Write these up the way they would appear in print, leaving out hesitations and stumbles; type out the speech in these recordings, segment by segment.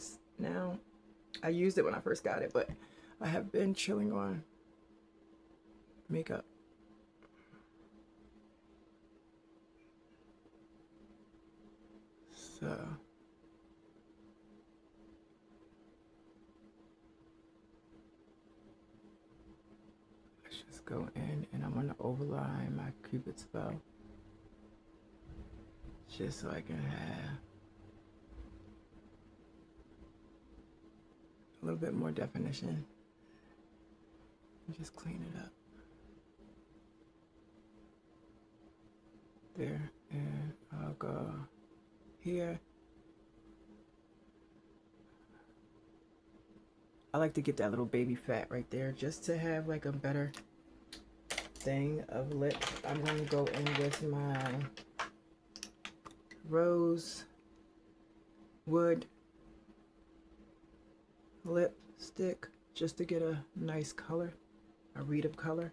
Eyes now. I used it when I first got it, but I have been chilling on makeup. So let's just go in and I'm gonna overline my Cupid's bow just so I can have a little bit more definition and just clean it up. There, and I'll go here. I like to get that little baby fat right there just to have like a better thing of lip. I'm going to go in with my rose wood lipstick just to get a nice color, a read of color.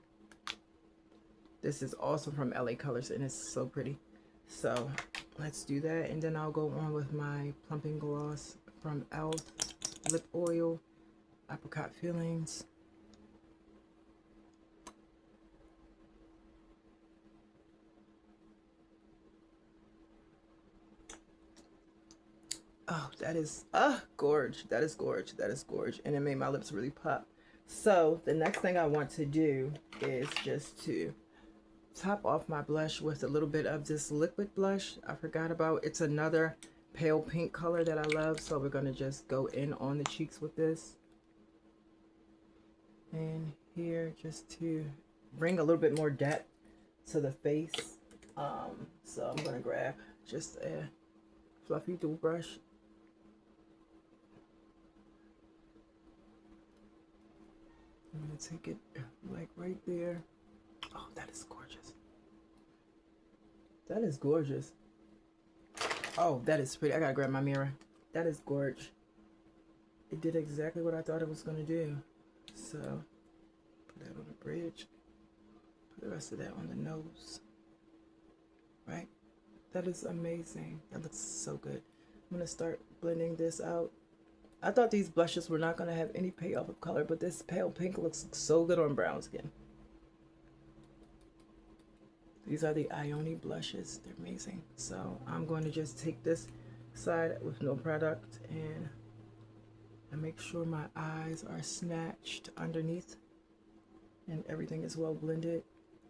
This is also from LA Colors and it's so pretty. So let's do that, and then I'll go on with my plumping gloss from e.l.f. lip oil, apricot feelings. Oh, that is gorge. That is gorge. That is gorge. And it made my lips really pop. So the next thing I want to do is just to top off my blush with a little bit of this liquid blush I forgot about. It's another pale pink color that I love. So we're going to just go in on the cheeks with this. And here just to bring a little bit more depth to the face. So I'm going to grab just a fluffy dual brush. I'm going to take it like right there. Oh, that is gorgeous. That is gorgeous. Oh, that is pretty. I gotta grab my mirror. That is gorgeous. It did exactly what I thought it was going to do. So, put that on the bridge. Put the rest of that on the nose. Right? That is amazing. That looks so good. I'm going to start blending this out. I thought these blushes were not going to have any payoff of color, but this pale pink looks so good on brown skin. These are the Ioni blushes. They're amazing. So I'm going to just take this side with no product and make sure my eyes are snatched underneath and everything is well blended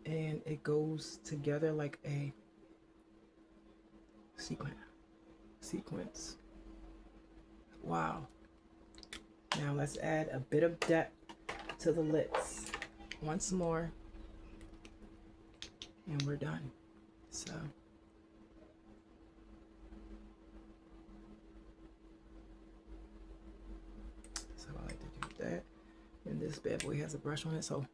and it goes together like a sequence. Wow. Now let's add a bit of depth to the lips once more. And we're done. So I like to do that. And this bad boy has a brush on it, so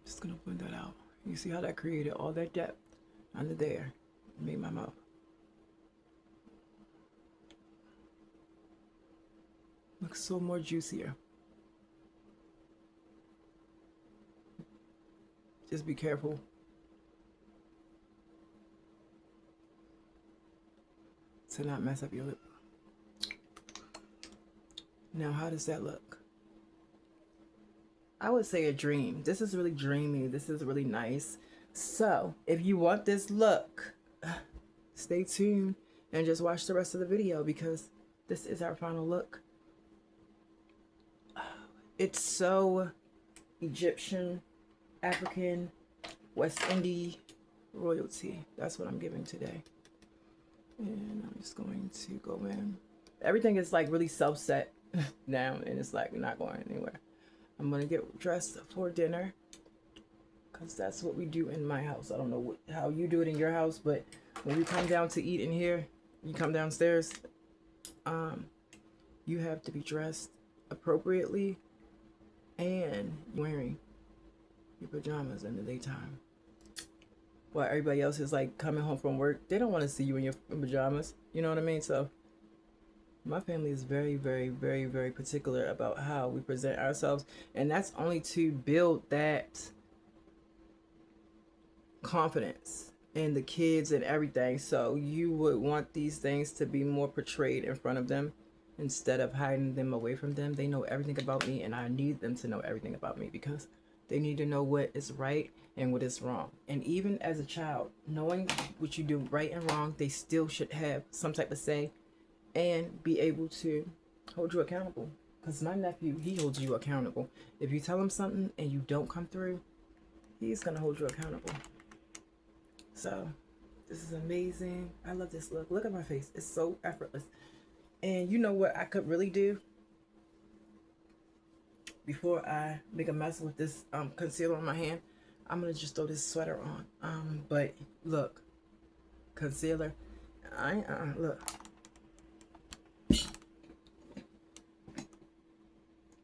just gonna blend that out. You see how that created all that depth under there? Made my mouth. Looks so more juicier. Just be careful. To not mess up your lip. Now, how does that look? I would say a dream. This is really dreamy. This is really nice. So, if you want this look, stay tuned and just watch the rest of the video because this is our final look. It's so Egyptian, African, West Indian royalty. That's what I'm giving today. And I'm just going to go in. Everything is like really self-set now and it's like not going anywhere. I'm going to get dressed for dinner because that's what we do in my house. I don't know how you do it in your house, but when you come down to eat in here, you come downstairs, you have to be dressed appropriately and wearing your pajamas in the daytime. While everybody else is like coming home from work, they don't want to see you in your pajamas. You know what I mean? So My family is very, very, very, very particular about how we present ourselves, and that's only to build that confidence in the kids and everything. So you would want these things to be more portrayed in front of them instead of hiding them away from them. They know everything about me, and I need them to know everything about me because they need to know what is right and what is wrong. And even as a child, knowing what you do right and wrong, they still should have some type of say and be able to hold you accountable. Because my nephew, he holds you accountable. If you tell him something and you don't come through, he's going to hold you accountable. So this is amazing. I love this look. Look at my face. It's so effortless. And you know what I could really do before I make a mess with this concealer on my hand? I'm going to just throw this sweater on. But look, concealer. Look.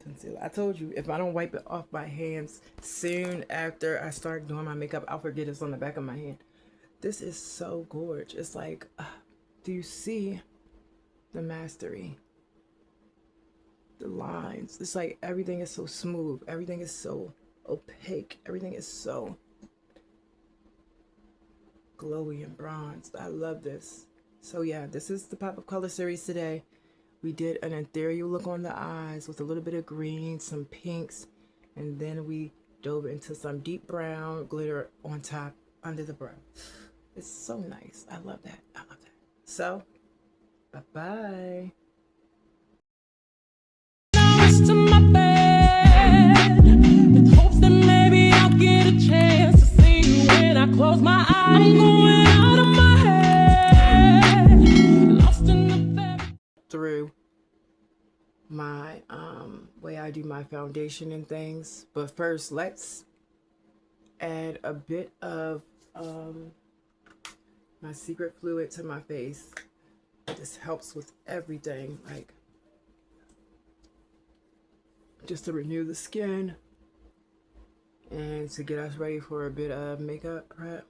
Concealer. I told you, if I don't wipe it off my hands soon after I start doing my makeup, I'll forget it's on the back of my hand. This is so gorgeous. It's like, do you see the mastery? The lines. It's like everything is so smooth. Everything is so opaque. Everything is so glowy and bronzed. I love this. So yeah, this is the Pop of Color series today. We did an ethereal look on the eyes with a little bit of green, some pinks, and then we dove into some deep brown glitter on top under the brow. It's so nice. I love that. I love that. So, bye-bye. To my bed, with hopes that maybe I'll get a chance to see you when I close my eyes. I'm going out of my head, lost in the very through my way I do my foundation and things. But first, let's add a bit of my secret fluid to my face. This helps with everything, like just to renew the skin and to get us ready for a bit of makeup prep.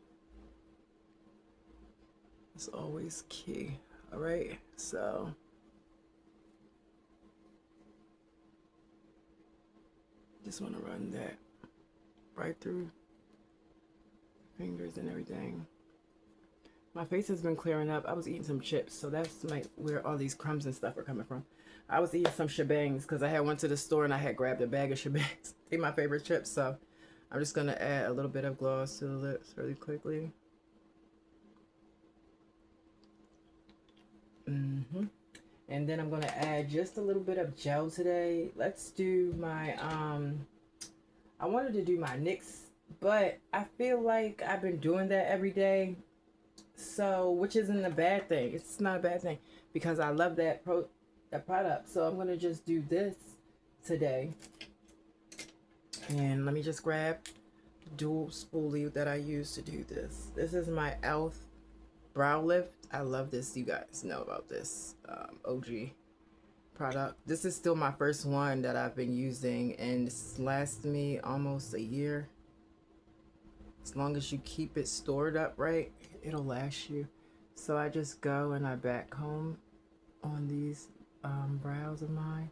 It's always key. All right, so just want to run that right through fingers and everything. My face has been clearing up. I was eating some chips, so that's where all these crumbs and stuff are coming from. I was eating some shebangs because I had went to the store and I had grabbed a bag of shebangs. They're my favorite chips, so I'm just gonna add a little bit of gloss to the lips really quickly. And then I'm gonna add just a little bit of gel today. Let's do my I wanted to do my NYX, but I feel like I've been doing that every day. So, which isn't a bad thing. It's not a bad thing because I love that product. So I'm going to just do this today. And let me just grab the dual spoolie that I use to do this. This is my e.l.f. brow lift. I love this. You guys know about this OG product. This is still my first one that I've been using, and it's lasted me almost a year. As long as you keep it stored up right, it'll last you. So I just go and I back comb on these brows of mine.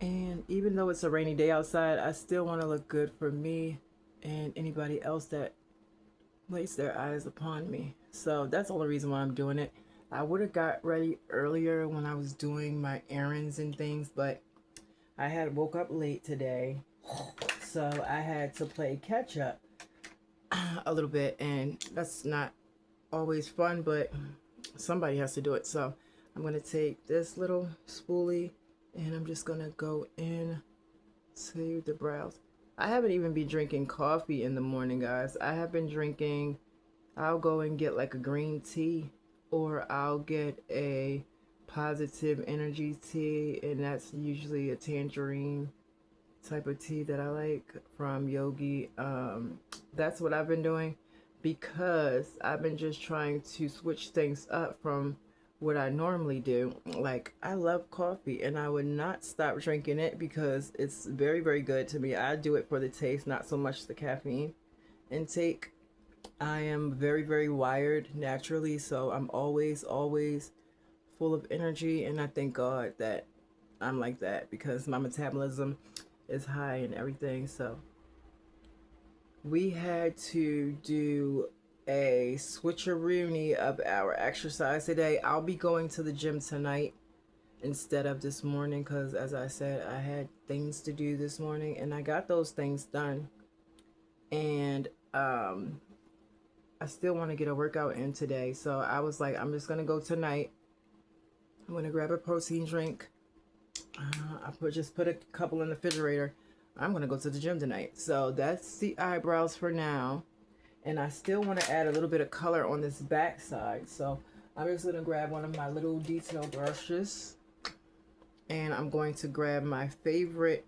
And even though it's a rainy day outside, I still want to look good for me and anybody else that lays their eyes upon me. So that's the only reason why I'm doing it. I would have got ready earlier when I was doing my errands and things, but I had woke up late today. So I had to play catch up a little bit, and that's not always fun, but somebody has to do it. So I'm going to take this little spoolie and I'm just going to go in to the brows. I haven't even been drinking coffee in the morning, guys. I have been drinking, I'll go and get like a green tea, or I'll get a positive energy tea, and that's usually a tangerine type of tea that I like from Yogi. That's what I've been doing because I've been just trying to switch things up from what I normally do. Like, I love coffee and I would not stop drinking it because it's very, very good to me. I do it for the taste, not so much the caffeine intake. I am very, very wired naturally, so I'm always full of energy, and I thank God that I'm like that because my metabolism is high and everything. So we had to do a switcheroonie of our exercise today. I'll be going to the gym tonight instead of this morning because, as I said, I had things to do this morning and I got those things done. And I still want to get a workout in today. So I was like, I'm just going to go tonight. I'm going to grab a protein drink. Just put a couple in the refrigerator. I'm going to go to the gym tonight. So that's the eyebrows for now. And I still want to add a little bit of color on this back side. So I'm just going to grab one of my little detail brushes. And I'm going to grab my favorite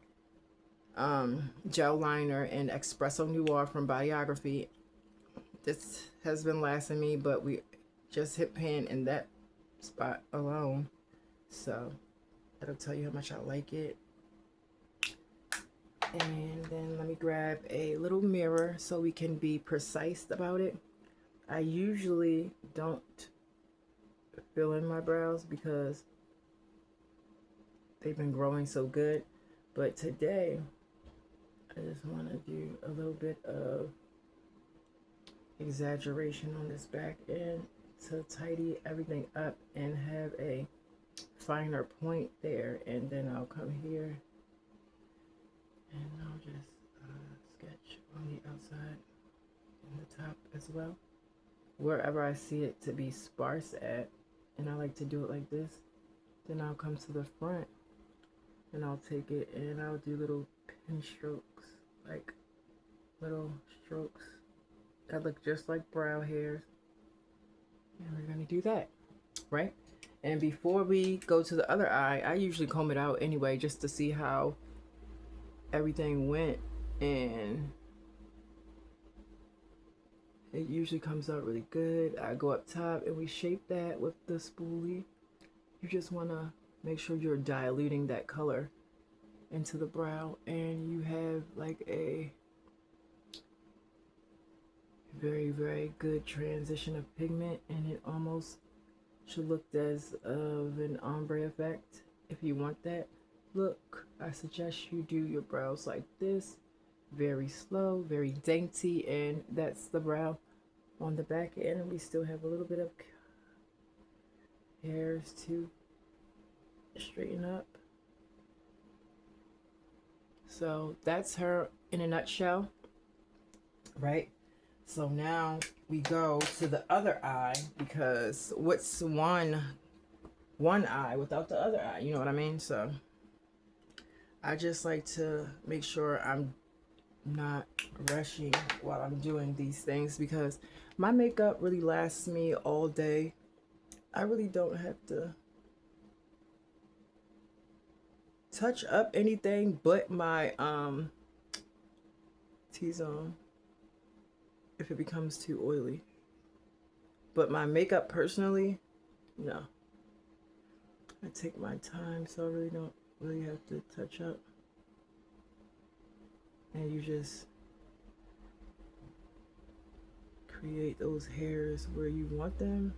gel liner in Espresso Noir from Bodyography. This has been lasting me, but we just hit pan in that spot alone. So that'll tell you how much I like it. And then let me grab a little mirror so we can be precise about it. I usually don't fill in my brows because they've been growing so good. But today, I just want to do a little bit of exaggeration on this back end to tidy everything up and have a finer point there. And then I'll come here and I'll just sketch on the outside and the top as well. Wherever I see it to be sparse at, and I like to do it like this, then I'll come to the front and I'll take it and I'll do little pin strokes, like little strokes that look just like brow hairs. And we're gonna do that, right? And before we go to the other eye, I usually comb it out anyway just to see how everything went, and it usually comes out really good. I go up top and we shape that with the spoolie. You just want to make sure you're diluting that color into the brow, and you have like a very, very good transition of pigment, and it almost should look as of an ombre effect. If you want that look, I suggest you do your brows like this, very slow, very dainty, and that's the brow on the back end. And we still have a little bit of hairs to straighten up. So that's her in a nutshell, right? So now we go to the other eye, because what's one eye without the other eye? You know what I mean? So I just like to make sure I'm not rushing while I'm doing these things, because my makeup really lasts me all day. I really don't have to touch up anything but my T-zone if it becomes too oily. But my makeup personally, no. I take my time, so I really don't have to touch up. And you just create those hairs where you want them.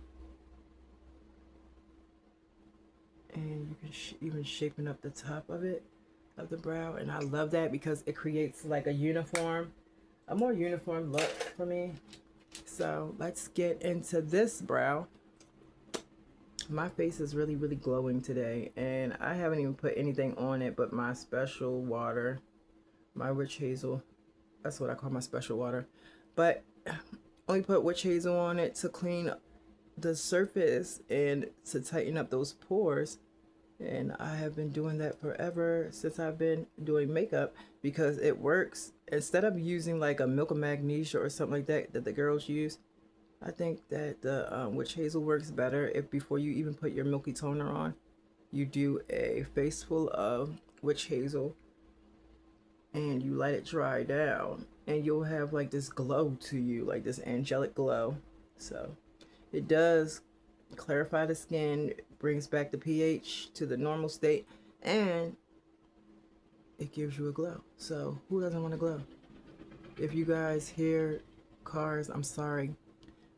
And you can even shapen up the top of it, of the brow. And I love that because it creates like a more uniform look for me. So let's get into this brow. My face is really, really glowing today, and I haven't even put anything on it but my special water, my witch hazel. That's what I call my special water. But only put witch hazel on it to clean the surface and to tighten up those pores. And I have been doing that forever since I've been doing makeup, because it works. Instead of using like a milk of magnesia or something like that the girls use, I think that the witch hazel works better if before you even put your milky toner on, you do a face full of witch hazel and you let it dry down, and you'll have like this glow to you, like this angelic glow. So it does clarify the skin, brings back the pH to the normal state, and it gives you a glow. So who doesn't want to glow? If you guys hear cars, I'm sorry,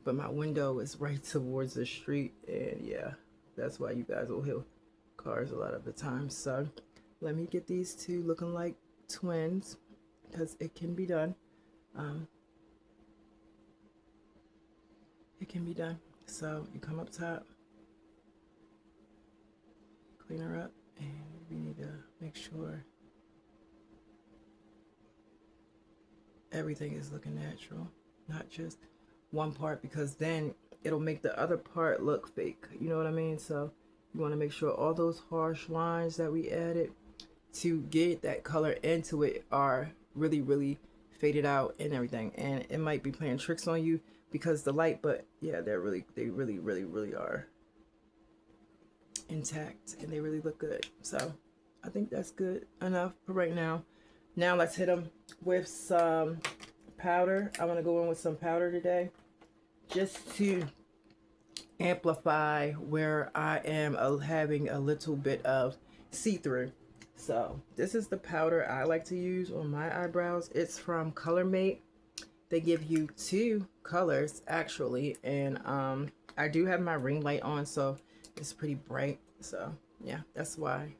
but my window is right towards the street, and yeah, That's why you guys will hit cars a lot of the time. So let me get these two looking like twins, because it can be done. It can be done. So you come up top, clean her up, and we need to make sure everything is looking natural, not just one part, because then it'll make the other part look fake. You know what I mean? So you want to make sure all those harsh lines that we added to get that color into it are really, really faded out and everything. And it might be playing tricks on you because the light, but yeah, they really are intact, and they really look good. So I think that's good enough for right now. Now let's hit them with some powder. I want to go in with some powder today, just to amplify where I am having a little bit of see-through. So this is the powder I like to use on my eyebrows. It's from Color Mate. They give you 2 colors actually, and I do have my ring light on, so it's pretty bright. So yeah, that's why.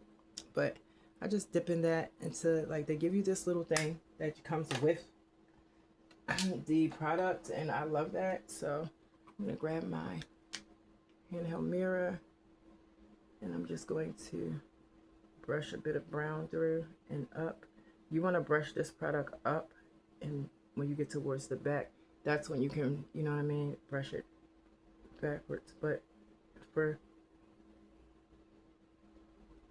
But I just dip in that into, like, they give you this little thing that comes with the product, and I love that. So I'm gonna grab my handheld mirror, and I'm just going to brush a bit of brown through and up. You want to brush this product up, and when you get towards the back, that's when you can, you know what I mean, brush it backwards. But for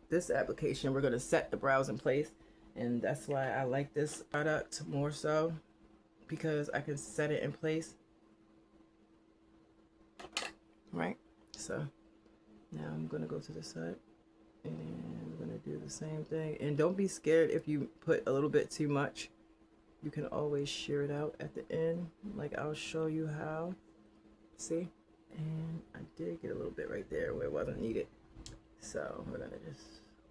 this application, we're going to set the brows in place, and that's why I like this product more so, because I can set it in place. Right? So now I'm going to go to the side, and I'm going to do the same thing. And don't be scared if you put a little bit too much. You can always shear it out at the end, like I'll show you how. See? And I did get a little bit right there where it wasn't needed. So we're going to just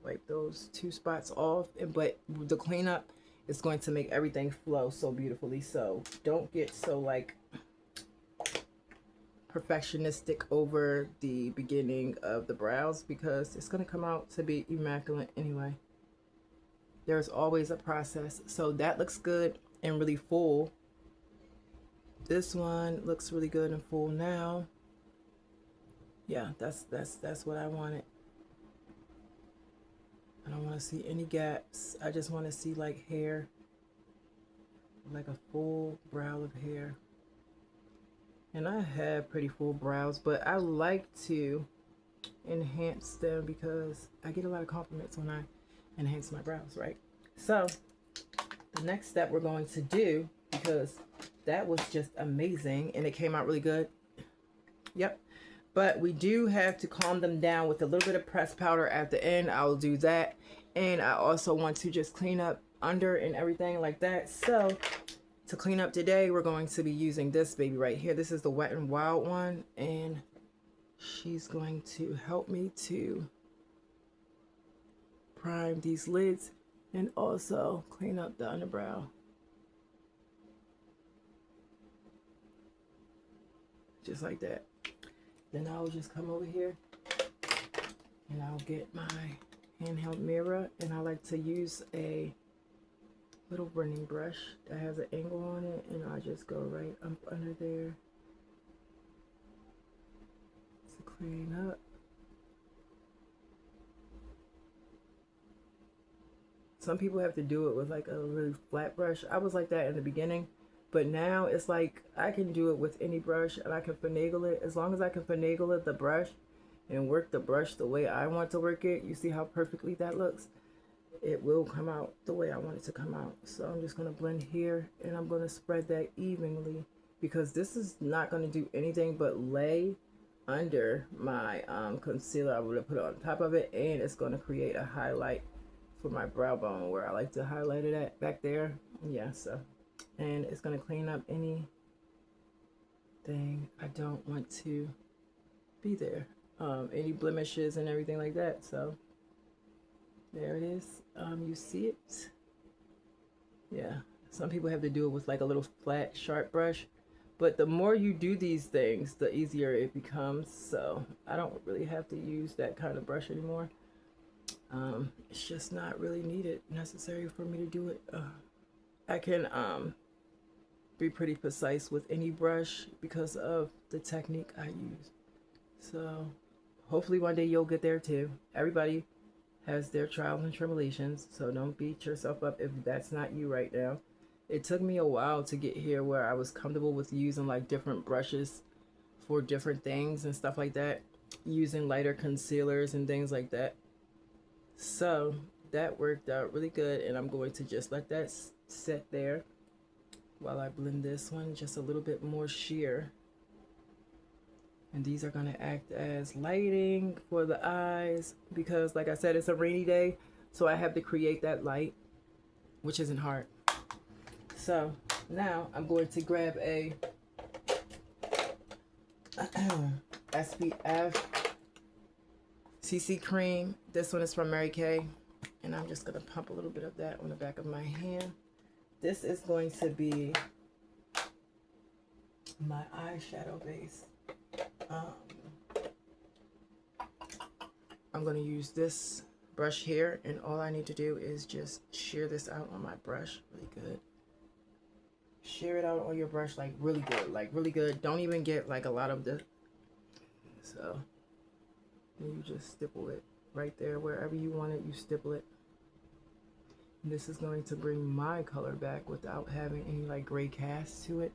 wipe those 2 spots off. But the cleanup is going to make everything flow so beautifully. So don't get so, like, perfectionistic over the beginning of the brows, because it's going to come out to be immaculate anyway. There's always a process. So that looks good and really full. This one looks really good and full now. Yeah, that's what I wanted. I don't want to see any gaps. I just want to see, like, hair, like a full brow of hair. And I have pretty full brows, but I like to enhance them because I get a lot of compliments when I enhance my brows, right? So the next step we're going to do, because that was just amazing and it came out really good. Yep. But we do have to calm them down with a little bit of pressed powder at the end. I'll do that. And I also want to just clean up under and everything like that. So to clean up today, we're going to be using this baby right here. This is the Wet n Wild one, and she's going to help me to prime these lids and also clean up the underbrow. Just like that. Then I'll just come over here and I'll get my handheld mirror, and I like to use a little blending brush that has an angle on it, and I just go right up under there to clean up. Some people have to do it with like a really flat brush. I was like that in the beginning, but now it's like I can do it with any brush, and I can finagle it. As long as I can finagle it, the brush, and work the brush the way I want to work it, you see how perfectly that looks? It will come out the way I want it to come out. So I'm just going to blend here, and I'm going to spread that evenly, because this is not going to do anything but lay under my concealer. I would have put it on top of it, and it's going to create a highlight for my brow bone where I like to highlight it at back there. Yeah, so, and it's going to clean up anything I don't want to be there, any blemishes and everything like that. So there it is. You see it? Yeah. Some people have to do it with like a little flat, sharp brush, But the more you do these things, the easier it becomes. So I don't really have to use that kind of brush anymore. It's just not really needed, necessary for me to do it. I can be pretty precise with any brush because of the technique I use. So hopefully one day you'll get there too. Everybody has their trials and tribulations, so don't beat yourself up if that's not you right now. It took me a while to get here where I was comfortable with using like different brushes for different things and stuff like that, using lighter concealers and things like that. So that worked out really good, and I'm going to just let that sit there while I blend this one just a little bit more sheer. And these are going to act as lighting for the eyes because, like I said, it's a rainy day, so I have to create that light, which isn't hard. So now I'm going to grab a SPF CC cream. This one is from Mary Kay, and I'm just going to pump a little bit of that on the back of my hand. This is going to be my eyeshadow base. I'm going to use this brush here, and all I need to do is just shear this out on my brush really good. Shear it out on your brush like really good, like really good. Don't even get like a lot of the, so you just stipple it right there wherever you want it. You stipple it. And this is going to bring my color back without having any like gray cast to it.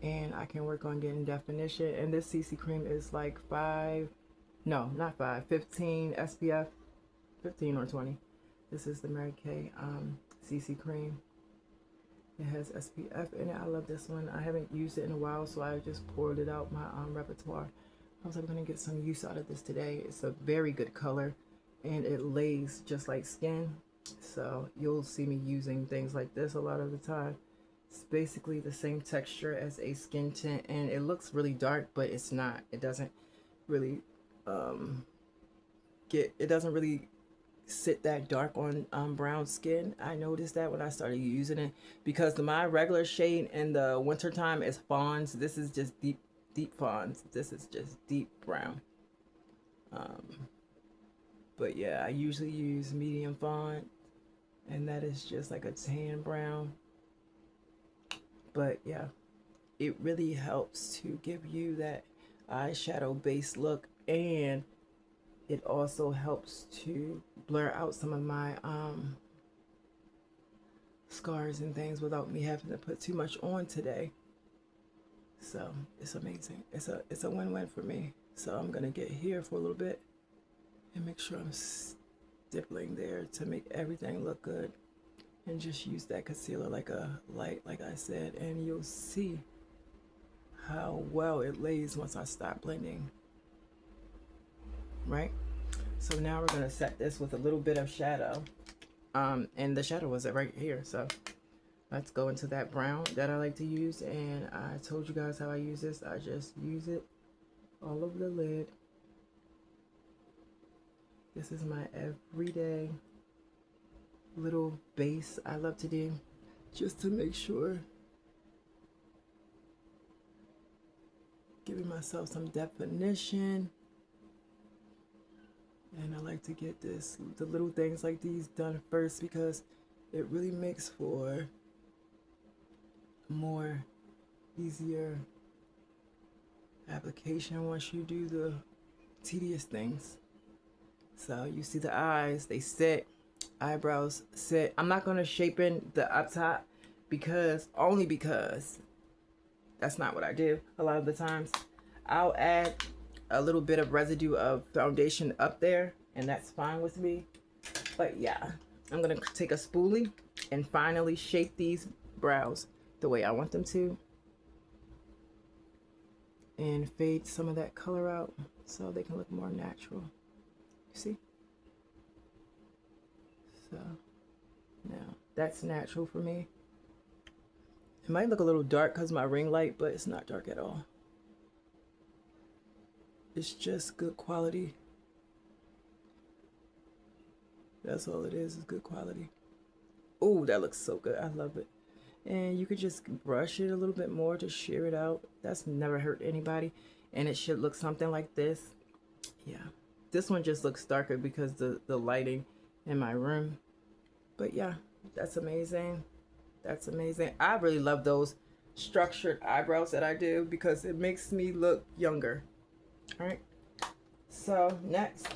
And I can work on getting definition. And this CC cream is like 15 SPF, 15 or 20. This is the Mary Kay CC cream. It has SPF in it. I love this one. I haven't used it in a while, so I just poured it out my repertoire. I was like, I'm gonna get some use out of this today. It's a very good color, and it lays just like skin. So you'll see me using things like this a lot of the time. It's basically the same texture as a skin tint, and it looks really dark, but it's not. It doesn't really it doesn't really sit that dark on brown skin. I noticed that when I started using it, because my regular shade in the winter time is fawns. This is just deep fawns. This is just deep brown. But yeah, I usually use medium fawn, and that is just like a tan brown. But yeah, it really helps to give you that eyeshadow base look, and it also helps to blur out some of my scars and things without me having to put too much on today. So it's amazing. It's a win-win for me. So I'm gonna get here for a little bit and make sure I'm stippling there to make everything look good, and just use that concealer like a light, like I said, and you'll see how well it lays once I stop blending. Right? So now we're going to set this with a little bit of shadow. And the shadow was right here. So let's go into that brown that I like to use. And I told you guys how I use this. I just use it all over the lid. This is my everyday little base I love to do, just to make sure, giving myself some definition. And I like to get the little things like these done first, because it really makes for more easier application once you do the tedious things. So you see the eyes, they sit, eyebrows sit. I'm not going to shape in the up top only because that's not what I do a lot of the times. I'll add a little bit of residue of foundation up there, and that's fine with me. But yeah, I'm gonna take a spoolie and finally shape these brows the way I want them to, and fade some of that color out so they can look more natural. You see? So now that's natural for me. It might look a little dark because my ring light, but it's not dark at all. It's just good quality. That's all it is good quality. Oh, that looks so good. I love it. And you could just brush it a little bit more to shear it out. That's never hurt anybody. And it should look something like this. Yeah. This one just looks darker because the lighting in my room. But yeah, that's amazing. That's amazing. I really love those structured eyebrows that I do because it makes me look younger. All right. So next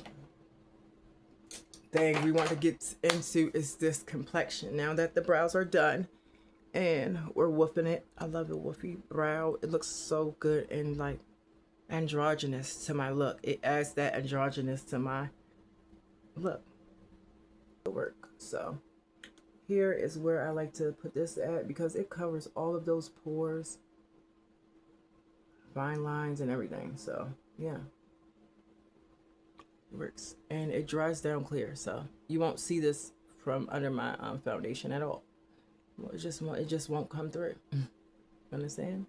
thing we want to get into is this complexion. Now that the brows are done and we're woofing it, I love the woofy brow. It looks so good and like androgynous to my look. It adds that androgynous to my look. Work. So here is where I like to put this at because it covers all of those pores, fine lines, and everything. So yeah, it works, and it dries down clear. So you won't see this from under my foundation at all. Well, it just won't come through. Understand?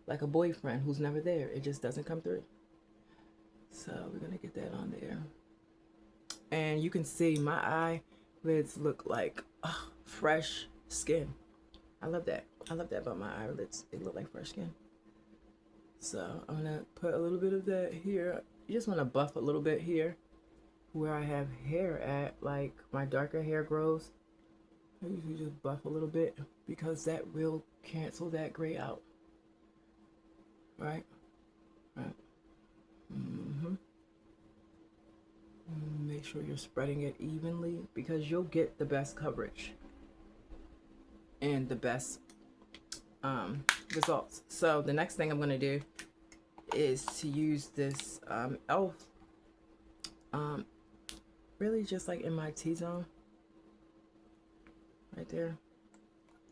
Like a boyfriend who's never there. It just doesn't come through. So we're gonna get that on there, and you can see my eyelids look like fresh skin. I love that. I love that about my eyelids. They look like fresh skin. So I'm gonna put a little bit of that here. You just want to buff a little bit here where I have hair at, like my darker hair grows. I usually just buff a little bit because that will cancel that gray out. Right? Right. Make sure you're spreading it evenly because you'll get the best coverage and the best results. So the next thing I'm going to do is to use this e.l.f. Really just like in my T-zone right there.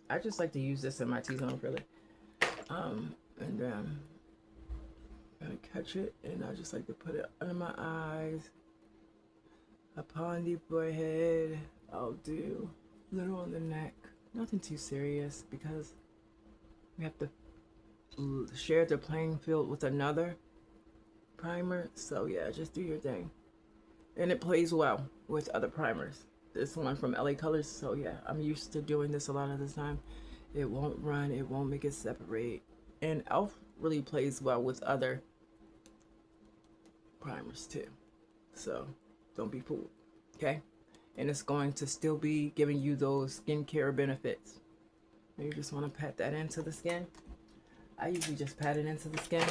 I just like to use this in my T-zone really. And then I catch it and I just like to put it under my eyes, upon the forehead. I'll do a little on the neck. Nothing too serious because we have to share the playing field with another primer. So yeah, just do your thing. And it plays well with other primers. This one from LA Colors. So yeah, I'm used to doing this a lot of the time. It won't run. It won't make it separate. And e.l.f. really plays well with other primers too. So don't be fooled. Okay? And it's going to still be giving you those skincare benefits. You just want to pat that into the skin. I usually just pat it into the skin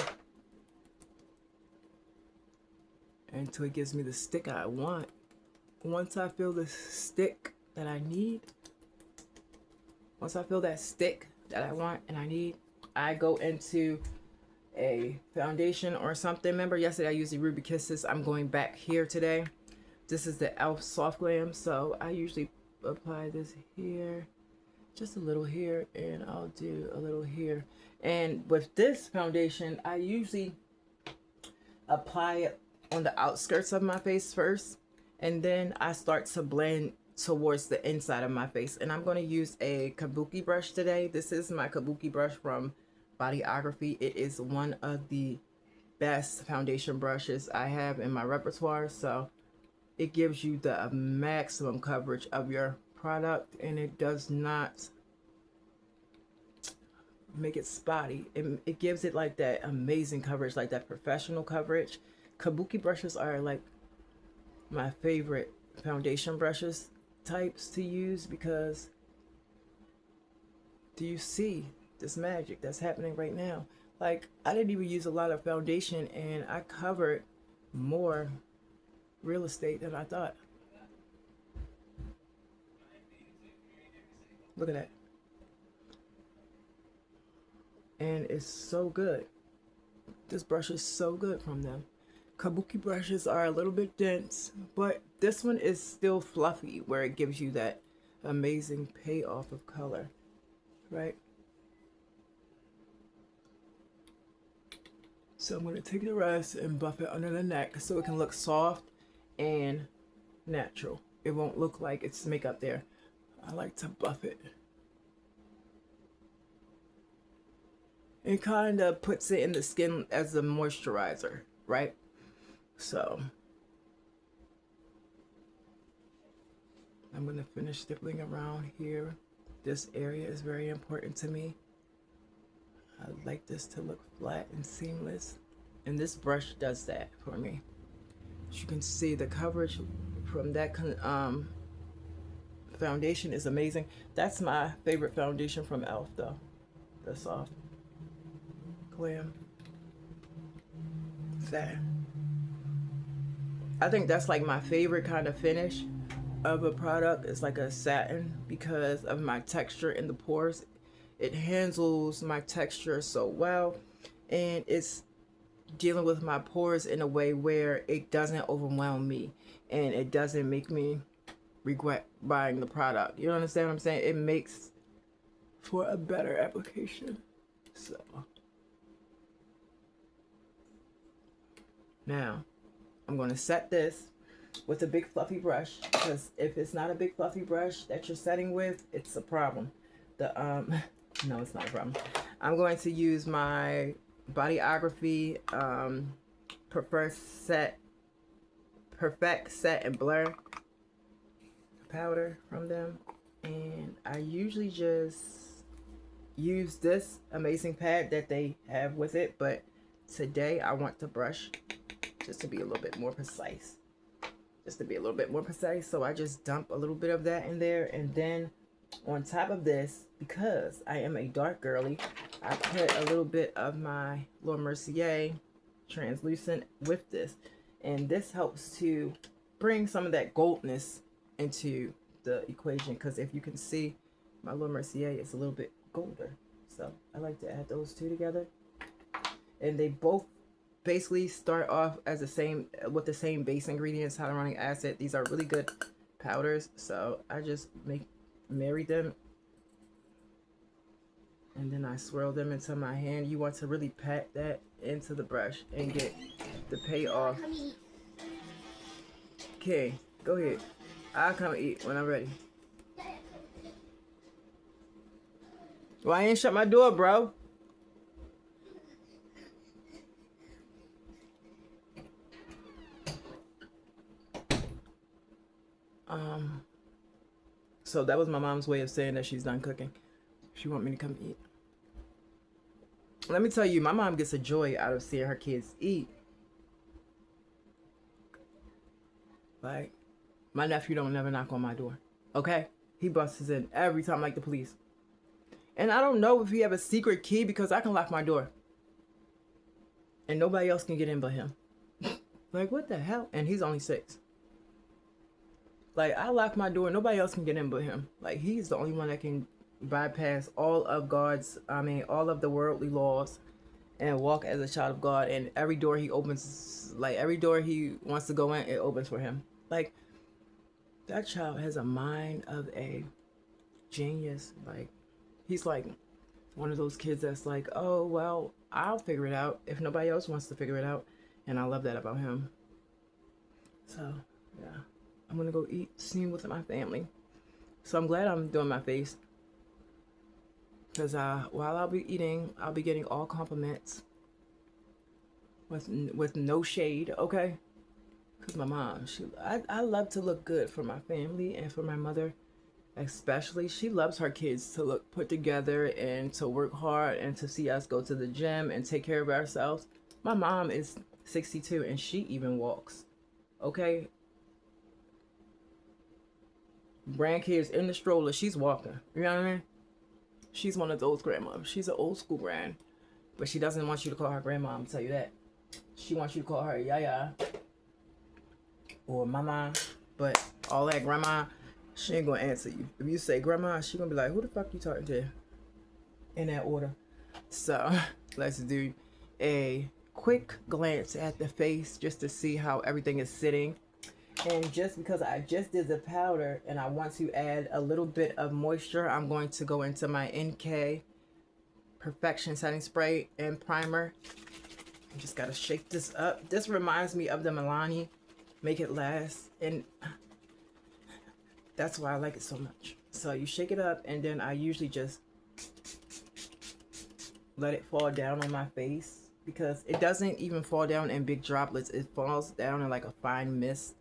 until it gives me the stick I want. Once I feel the stick that I need, once I feel that stick that I want and I need, I go into a foundation or something. Remember yesterday I used the Ruby Kisses. I'm going back here today. This is the e.l.f. Soft Glam. So I usually apply this here, just a little here, and I'll do a little here. And with this foundation, I usually apply it on the outskirts of my face first, and then I start to blend towards the inside of my face. And I'm going to use a kabuki brush today. This is my kabuki brush from Bodyography. It is one of the best foundation brushes I have in my repertoire. So it gives you the maximum coverage of your product, and it does not make it spotty. It gives it like that amazing coverage, like that professional coverage. Kabuki brushes are like my favorite foundation brushes types to use because do you see this magic that's happening right now? Like, I didn't even use a lot of foundation and I covered more real estate than I thought. Look at that. And it's so good. This brush is so good from them. Kabuki brushes are a little bit dense, but this one is still fluffy where it gives you that amazing payoff of color, right? So I'm going to take the rest and buff it under the neck so it can look soft and natural. It won't look like it's makeup there. I like to buff it. It kind of puts it in the skin as a moisturizer, right? So I'm going to finish stippling around here This area is very important to me. I like this to look flat and seamless. And this brush does that for me. As you can see, the coverage from that foundation is amazing. That's my favorite foundation from e.l.f. though. The soft glam. That. I think that's like my favorite kind of finish of a product. It's like a satin because of my texture in the pores. It handles my texture so well, and it's dealing with my pores in a way where it doesn't overwhelm me and it doesn't make me regret buying the product. You understand what I'm saying? It makes for a better application. So now I'm going to set this with a big fluffy brush, because if it's not a big fluffy brush that you're setting with, it's a problem. No, it's not a problem. I'm going to use my Bodyography Perfect Set and Blur powder from them, and I usually just use this amazing pad that they have with it, but today I want to brush just to be a little bit more precise. So I just dump a little bit of that in there, and then on top of this, because I am a dark girly, I put a little bit of my Laura Mercier translucent with this, and this helps to bring some of that goldness into the equation, because if you can see, my Laura Mercier is a little bit golder, so I like to add those two together, and they both basically start off as the same base ingredients, hyaluronic acid. These are really good powders, so I just marry them, and then I swirl them into my hand. You want to really pat that into the brush and get the payoff. Okay, go ahead. I'll come eat when I'm ready. Why you ain't shut my door, bro? So that was my mom's way of saying that she's done cooking. She want me to come eat. Let me tell you, my mom gets a joy out of seeing her kids eat. Like, my nephew don't never knock on my door. Okay? He busts in every time like the police. And I don't know if he have a secret key, because I can lock my door. And nobody else can get in but him. Like, what the hell? And he's only 6. Like, I lock my door, nobody else can get in but him. Like, he's the only one that can bypass all of all of the worldly laws and walk as a child of God. And every door he opens, like every door he wants to go in, it opens for him. Like, that child has a mind of a genius. Like, he's like one of those kids that's like, oh, well, I'll figure it out if nobody else wants to figure it out. And I love that about him. So, yeah. I'm gonna go eat soon with my family. So I'm glad I'm doing my face, because while I'll be eating, I'll be getting all compliments with no shade, okay? Because my mom, I love to look good for my family and for my mother especially. She loves her kids to look put together and to work hard and to see us go to the gym and take care of ourselves. My mom is 62 and she even walks, okay? Grandkids in the stroller, she's walking. You know what I mean? She's one of those grandmothers. She's an old school grand, but she doesn't want you to call her grandma. I'm tell you that. She wants you to call her Yaya or Mama. But all that grandma, she ain't gonna answer you. If you say grandma, she gonna be like, who the fuck you talking to? In that order. So let's do a quick glance at the face just to see how everything is sitting. And just because I just did the powder and I want to add a little bit of moisture, I'm going to go into my NK Perfection Setting Spray and Primer. I just got to shake this up. This reminds me of the Milani Make It Last. And that's why I like it so much. So you shake it up, and then I usually just let it fall down on my face, because it doesn't even fall down in big droplets. It falls down in like a fine mist.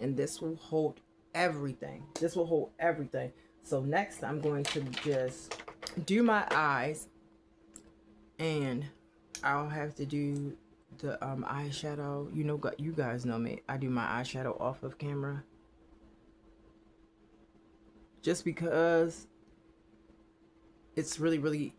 And this will hold everything. This will hold everything. So next I'm going to just do my eyes, and I'll have to do the eyeshadow. You know, you guys know me. I do my eyeshadow off of camera just because it's really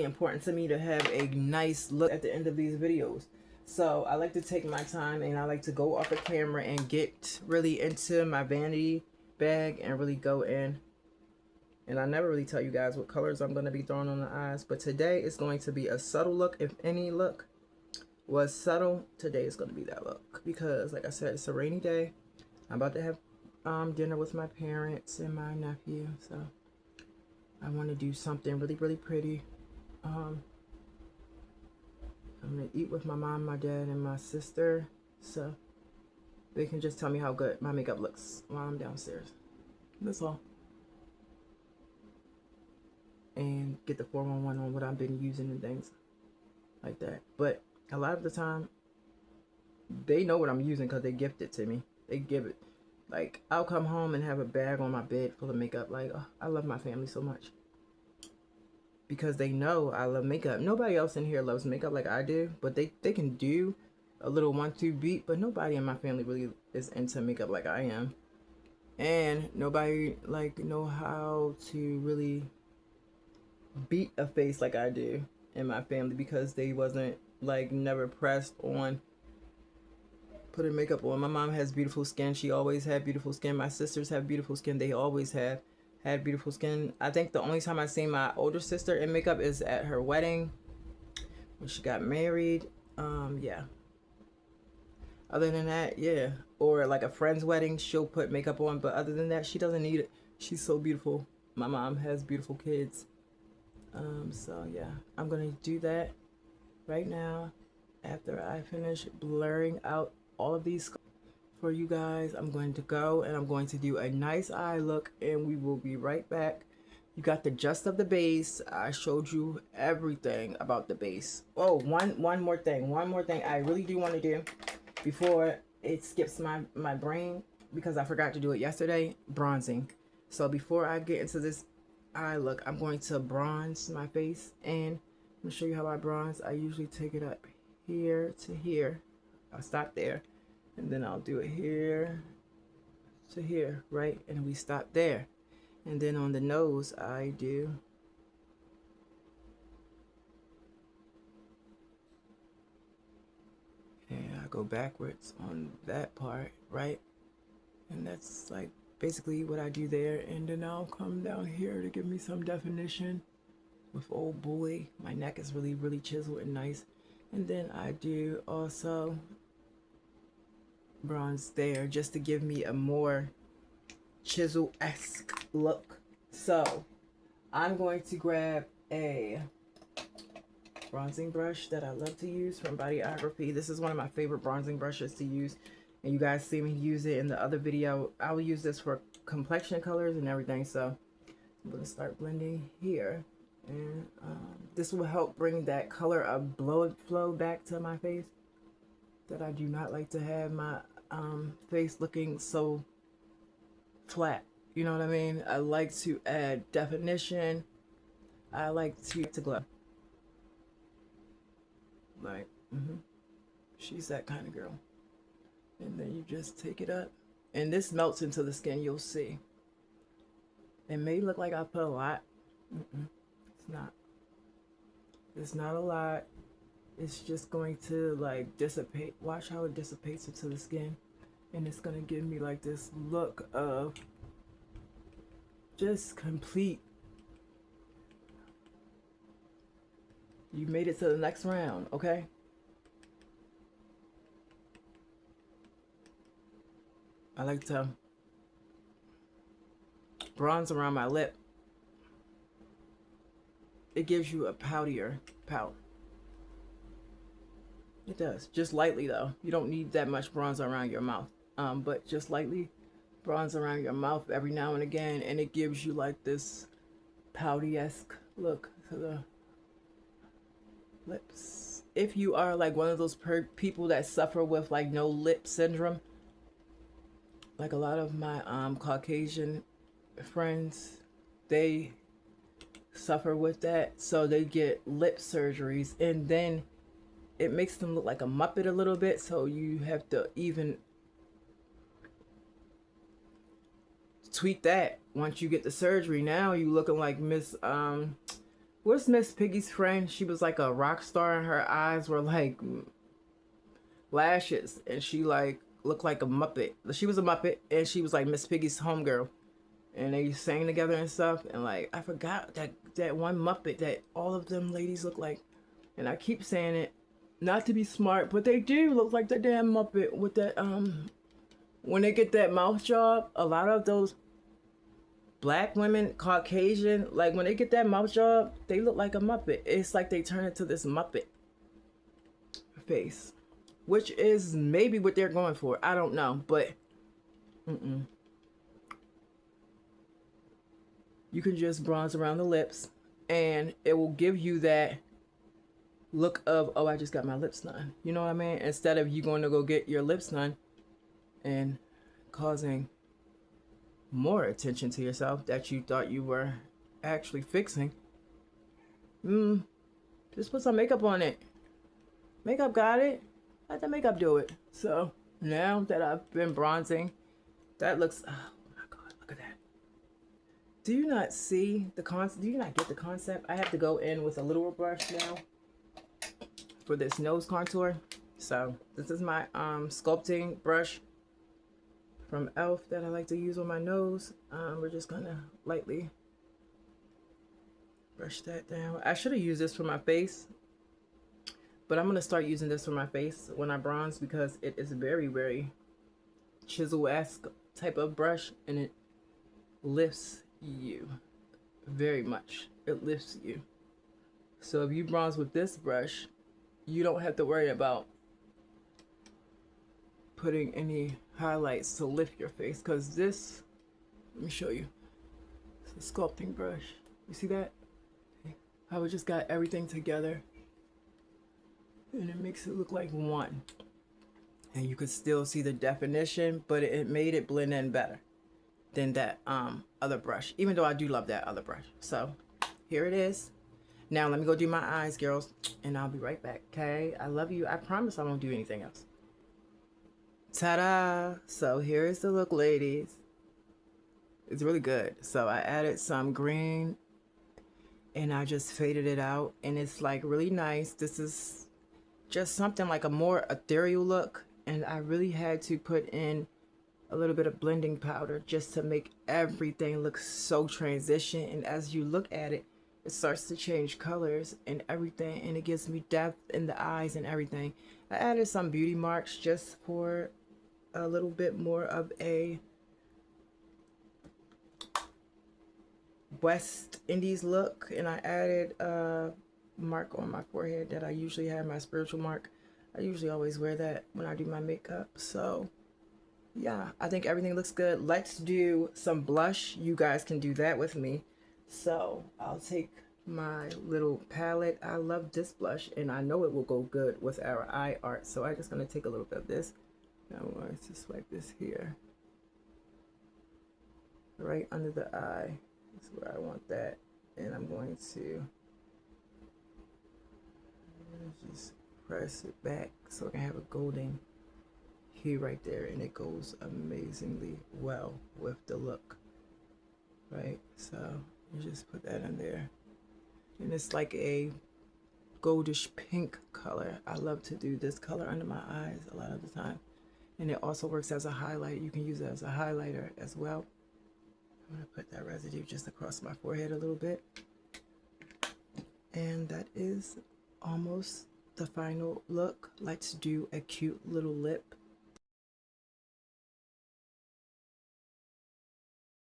important to me to have a nice look at the end of these videos. So I like to take my time, and I like to go off the camera and get really into my vanity bag and really go in. And I never really tell you guys what colors I'm going to be throwing on the eyes, but today it's going to be a subtle look. If any look was subtle, today is going to be that look, because like I said, it's a rainy day. I'm about to have dinner with my parents and my nephew, so I want to do something really pretty. I'm gonna eat with my mom, my dad, and my sister, so they can just tell me how good my makeup looks while I'm downstairs. That's all. And get the 411 on what I've been using and things like that. But a lot of the time, they know what I'm using because they gift it to me. They give it. Like, I'll come home and have a bag on my bed full of makeup. Like, oh, I love my family so much, because they know I love makeup. Nobody else in here loves makeup like I do, but they can do a little 1-2 beat, but nobody in my family really is into makeup like I am. And nobody like know how to really beat a face like I do in my family, because they wasn't like never pressed on putting makeup on. My mom has beautiful skin. She always had beautiful skin. My sisters have beautiful skin. They always have had beautiful skin. I think the only time I've seen my older sister in makeup is at her wedding when she got married. Yeah. Other than that, yeah. Or like a friend's wedding, she'll put makeup on. But other than that, she doesn't need it. She's so beautiful. My mom has beautiful kids. So yeah, I'm gonna do that right now after I finish blurring out all of these for you guys. I'm going to go and I'm going to do a nice eye look, and we will be right back. You got the gist of the base. I showed you everything about the base. Oh, one more thing I really do want to do before it skips my brain, because I forgot to do it yesterday. Bronzing. So before I get into this eye look, I'm going to bronze my face, and I'm gonna show you how I bronze. I usually take it up here to here. I'll stop there, and then I'll do it here to here, right? And we stop there. And then on the nose, I do and I go backwards on that part, right? And that's like basically what I do there. And then I'll come down here to give me some definition with old boy. My neck is really chiseled and nice. And then I do also bronze there just to give me a more chisel-esque look. So I'm going to grab a bronzing brush that I love to use from Bodyography. This is one of my favorite bronzing brushes to use, and you guys see me use it in the other video. I will use this for complexion colors and everything. So I'm going to start blending here, and this will help bring that color of blood flow back to my face that I do not like to have my face looking so flat. You know what I mean? I like to add definition. I like to glow. Like, she's that kind of girl. And then you just take it up, and this melts into the skin. You'll see. It may look like I put a lot. It's not. It's not a lot. It's just going to like dissipate. Watch how it dissipates into the skin, and it's gonna give me like this look of just complete. You made it to the next round, okay? I like to bronze around my lip. It gives you a poutier pout. It does. Just lightly though. You don't need that much bronze around your mouth. But just lightly bronze around your mouth every now and again, and it gives you like this pouty-esque look to the lips. If you are like one of those people that suffer with like no lip syndrome, like a lot of my Caucasian friends, they suffer with that, so they get lip surgeries, and then it makes them look like a Muppet a little bit, so you have to even tweak that once you get the surgery. Now you looking like Miss what's Miss Piggy's friend? She was like a rock star, and her eyes were like lashes, and she like looked like a Muppet. She was a Muppet, and she was like Miss Piggy's homegirl, and they sang together and stuff. And like I forgot that one Muppet that all of them ladies look like, and I keep saying it not to be smart, but they do look like the damn Muppet with that when they get that mouth job. A lot of those black women, Caucasian, like when they get that mouth job, they look like a Muppet. It's like they turn into this Muppet face, which is maybe what they're going for. I don't know, but you can just bronze around the lips, and it will give you that look of, oh, I just got my lips done. You know what I mean? Instead of you going to go get your lips done and causing more attention to yourself that you thought you were actually fixing. Just put some makeup on it. Makeup got it. Let the makeup do it. So now that I've been bronzing, that looks, oh my God, look at that. Do you not see the concept? Do you not get the concept? I have to go in with a littler brush now for this nose contour. So this is my sculpting brush from e.l.f. that I like to use on my nose. We're just gonna lightly brush that down. I should have used this for my face, but I'm gonna start using this for my face when I bronze, because it is very, very chisel-esque type of brush, and it lifts you very much. It lifts you. So if you bronze with this brush, you don't have to worry about putting any highlights to lift your face, because this, let me show you, it's a sculpting brush. You see that? How it just got everything together, and it makes it look like one, and you could still see the definition, but it made it blend in better than that other brush, even though I do love that other brush. So here it is. Now let me go do my eyes, girls, and I'll be right back. Okay, I love you. I promise I won't do anything else. Ta-da! So here is the look, ladies. It's really good. So I added some green, and I just faded it out, and it's like really nice. This is just something like a more ethereal look, and I really had to put in a little bit of blending powder just to make everything look so transition. And as you look at it, it starts to change colors and everything, and it gives me depth in the eyes and everything. I added some beauty marks just for a little bit more of a West Indies look, and I added a mark on my forehead that I usually have, my spiritual mark. I usually always wear that when I do my makeup. So yeah, I think everything looks good. Let's do some blush. You guys can do that with me. So I'll take my little palette. I love this blush, and I know it will go good with our eye art. So I'm just going to take a little bit of this. I'm going to swipe this here, right under the eye. That's where I want that. And I'm going to just press it back so I can have a golden hue right there, and it goes amazingly well with the look. Right, so you just put that in there, and it's like a goldish pink color. I love to do this color under my eyes a lot of the time, and it also works as a highlight. You can use it as a highlighter as well. I'm gonna put that residue just across my forehead a little bit, and that is almost the final look. Let's do a cute little lip.